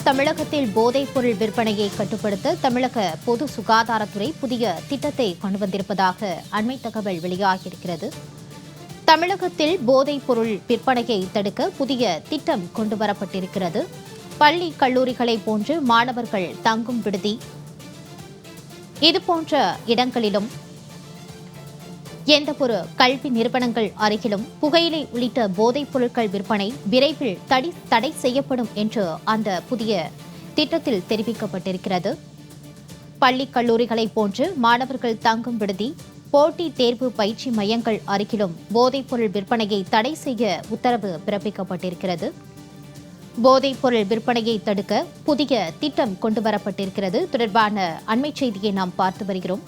தமிழகத்தில் போதைப் பொருள் விற்பனையை கட்டுப்படுத்த தமிழக பொது சுகாதாரத்துறை புதிய திட்டத்தை கொண்டு வந்திருப்பதாக அண்மை தகவல் வெளியாகியிருக்கிறது. தமிழகத்தில் போதைப் பொருள் விற்பனையை தடுக்க புதிய திட்டம் கொண்டுவரப்பட்டிருக்கிறது. பள்ளி கல்லூரிகளை போன்று மாணவர்கள் தங்கும் விடுதி இதுபோன்ற இடங்களிலும் எந்தவொரு கல்வி நிறுவனங்கள் அருகிலும் புகையிலை உள்ளிட்ட போதைப் பொருட்கள் விற்பனை விரைவில் தடை செய்யப்படும் என்று அந்த புதிய திட்டத்தில் தெரிவிக்கப்பட்டிருக்கிறது. பள்ளி கல்லூரிகளை போன்று மாணவர்கள் தங்கும் விடுதி, போட்டித் தேர்வு பயிற்சி மையங்கள் அருகிலும் போதைப் பொருள் விற்பனையை தடை செய்ய உத்தரவு பிறப்பிக்கப்பட்டிருக்கிறது. போதைப் பொருள் விற்பனையை தடுக்க புதிய திட்டம் கொண்டுவரப்பட்டிருக்கிறது. தொடர்பான அண்மை செய்தியை நாம் பார்த்து வருகிறோம்.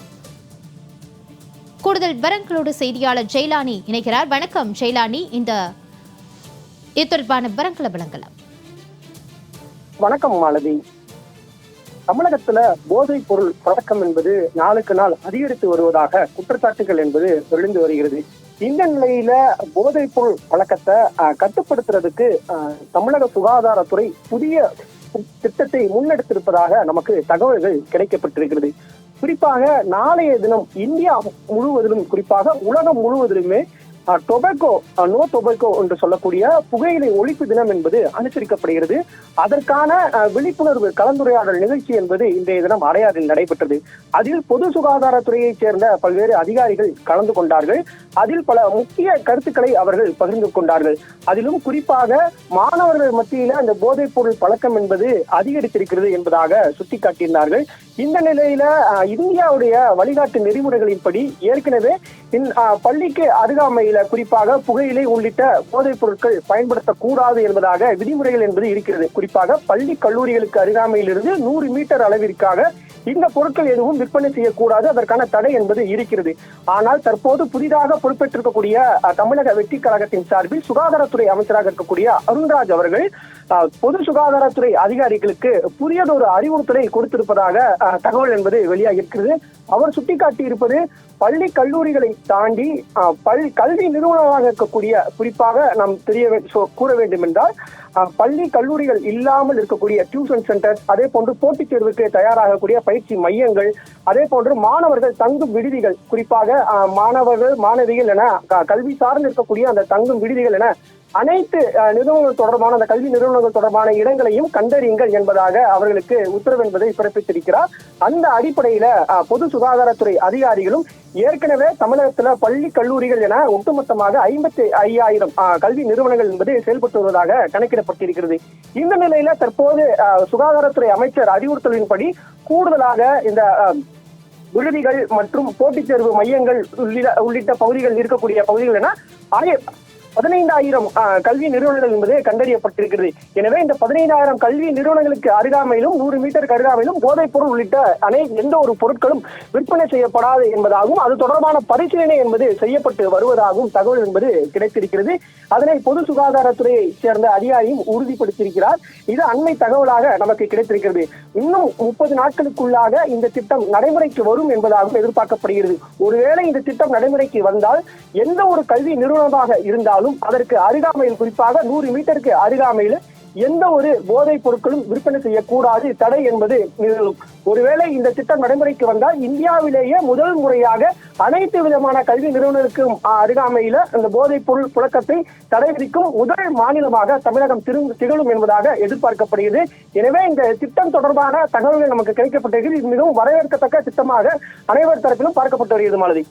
கூடுதல் விவரங்களோடு செய்தியாளர் ஜெயலானி இணைகிறார். வணக்கம் ஜெயலானி, இது தொடர்பான விவரங்களை வழங்கலாம். வணக்கம் மாலதி. தமிழகத்துல போதைப் பொருள் பழக்கம் என்பது நாளுக்கு நாள் அதிகரித்து வருவதாக குற்றச்சாட்டுகள் என்பது எழுந்து வருகிறது. இந்த நிலையில போதைப் பொருள் பழக்கத்தை கட்டுப்படுத்துறதுக்கு தமிழக சுகாதாரத்துறை புதிய திட்டத்தை முன்னெடுத்திருப்பதாக நமக்கு தகவல்கள் கிடைக்கப்பட்டிருக்கிறது. குறிப்பாக நாளைய தினம் இந்தியா முழுவதிலும், குறிப்பாக உலகம் முழுவதிலுமே டொபாக்கோ நோ டொபாக்கோ என்று சொல்லக்கூடிய புகையிலை ஒழிப்பு தினம் என்பது அனுசரிக்கப்படுகிறது. அதற்கான விழிப்புணர்வு கலந்துரையாடல் நிகழ்ச்சி என்பது இன்றைய தினம் அடையாறில் நடைபெற்றது. அதில் பொது சுகாதாரத்துறையைச் சேர்ந்த பல்வேறு அதிகாரிகள் கலந்து கொண்டார்கள். அதில் பல முக்கிய கருத்துக்களை அவர்கள் பகிர்ந்து கொண்டார்கள். அதிலும் குறிப்பாக மாணவர்கள் மத்தியில அந்த போதைப் பொருள் பழக்கம் என்பது அதிகரித்திருக்கிறது என்பதாக சுட்டிக்காட்டினார்கள். இந்த நிலையில இந்தியாவுடைய வழிகாட்டு நெறிமுறைகளின்படி ஏற்கனவே பள்ளிக்கு அருகாமையில குறிப்பாக புகையிலை உள்ளிட்ட போதைப் பொருட்கள் பயன்படுத்தக்கூடாது என்பதாக விதிமுறைகள் என்பது இருக்கிறது. குறிப்பாக பள்ளி கல்லூரிகளுக்கு அருகாமையிலிருந்து 100 மீட்டர் அளவிற்காக இந்த பொருட்கள் எதுவும் விற்பனை செய்யக்கூடாது, அதற்கான தடை என்பது இருக்கிறது. ஆனால் தற்போது புதிதாக பொறுப்பேற்றிருக்கக்கூடிய தமிழக வெற்றி கழகத்தின் சார்பில் சுகாதாரத்துறை அமைச்சராக இருக்கக்கூடிய அருண்ராஜ் அவர்கள் பொது சுகாதாரத்துறை அதிகாரிகளுக்கு புதியதொரு அறிவுறுத்தலை கொடுத்திருப்பதாக தகவல் என்பது வெளியாகி இருக்கிறது. அவர் சுட்டிக்காட்டி இருப்பது பள்ளி கல்லூரிகளை தாண்டி கல்வி நிறுவனமாக இருக்கக்கூடிய, குறிப்பாக நாம் கூற வேண்டும் என்றால் பள்ளி கல்லூரிகள் இல்லாமல் இருக்கக்கூடிய டியூஷன் சென்டர், அதே போன்று போட்டித் தேர்வுக்கு தயாராகக்கூடிய பயிற்சி மையங்கள், அதே போன்று மாணவர்கள் தங்கும் விடுதிகள், குறிப்பாக மாணவர்கள் மாணவிகள் என கல்வி சார்ந்து இருக்கக்கூடிய அந்த தங்கும் விடுதிகள் என அனைத்து நிறுவனங்கள் தொடர்பான அந்த கல்வி நிறுவனங்கள் தொடர்பான இடங்களையும் கண்டறியுங்கள் என்பதாக அவர்களுக்கு உத்தரவு என்பதை பிறப்பித்திருக்கிறார். அந்த அடிப்படையில பொது சுகாதாரத்துறை அதிகாரிகளும் ஏற்கனவே தமிழகத்துல பள்ளி கல்லூரிகள் என ஒட்டுமொத்தமாக 55,000 கல்வி நிறுவனங்கள் என்பது செயல்பட்டு வருவதாக கணக்கிடப்பட்டிருக்கிறது. இந்த நிலையில தற்போது சுகாதாரத்துறை அமைச்சர் அறிவுறுத்தலின்படி கூடுதலாக இந்த விடுதிகள் மற்றும் போட்டித் தேர்வு மையங்கள் உள்ளிட்ட பகுதிகள் இருக்கக்கூடிய பகுதிகள் என 15,000 கல்வி நிறுவனங்கள் என்பது கண்டறியப்பட்டிருக்கிறது. எனவே இந்த 15,000 கல்வி நிறுவனங்களுக்கு அருகாமையிலும் 100 மீட்டருக்கு அருகாமையிலும் போதைப் பொருள் உள்ளிட்ட எந்த ஒரு பொருட்களும் விற்பனை செய்யப்படாது என்பதாகவும் அது தொடர்பான பரிசீலனை என்பது செய்யப்பட்டு வருவதாகவும் தகவல் என்பது கிடைத்திருக்கிறது. அதனை பொது சுகாதாரத்துறையை சேர்ந்த அதிகாரியும் உறுதிப்படுத்தியிருக்கிறார். இது அண்மை தகவலாக நமக்கு கிடைத்திருக்கிறது. இன்னும் 30 நாட்களுக்குள்ளாக இந்த திட்டம் நடைமுறைக்கு வரும் என்பதாகவும் எதிர்பார்க்கப்படுகிறது. ஒருவேளை இந்த திட்டம் நடைமுறைக்கு வந்தால் எந்த ஒரு கல்வி நிறுவனமாக இருந்தாலும் அதற்கு அருகாமையில், குறிப்பாக 100 மீட்டருக்கு அருகாமையில் எந்த ஒரு போதைப் பொருட்களும் விற்பனை செய்யக்கூடாது, தடை என்பது நிகழும். ஒருவேளை இந்த திட்டம் நடைமுறைக்கு வந்தால் இந்தியாவிலேயே முதல் முறையாக அனைத்து விதமான கல்வி நிறுவனங்களுக்கும் அருகாமையில இந்த போதைப் பொருள் புழக்கத்தை தடை விதிக்கும் முதல் மாநிலமாக தமிழகம் திகழும் என்பதாக எதிர்பார்க்கப்படுகிறது. எனவே இந்த திட்டம் தொடர்பான தகவல்கள் நமக்கு கிடைக்கப்பட்டிருக்கிறது. இது மிகவும் வரவேற்கத்தக்க திட்டமாக அனைவர் தரப்பிலும் பார்க்கப்பட்டு வருகிறது. மாலதி,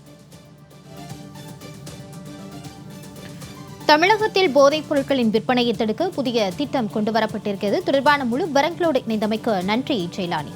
தமிழகத்தில் போதைப் பொருட்களின் விற்பனையை தடுக்க புதிய திட்டம் கொண்டுவரப்பட்டிருக்கிறது. தொடர்பான முழு விவரங்களோடு இணைந்தமைக்கு நன்றி ஜெயலானி.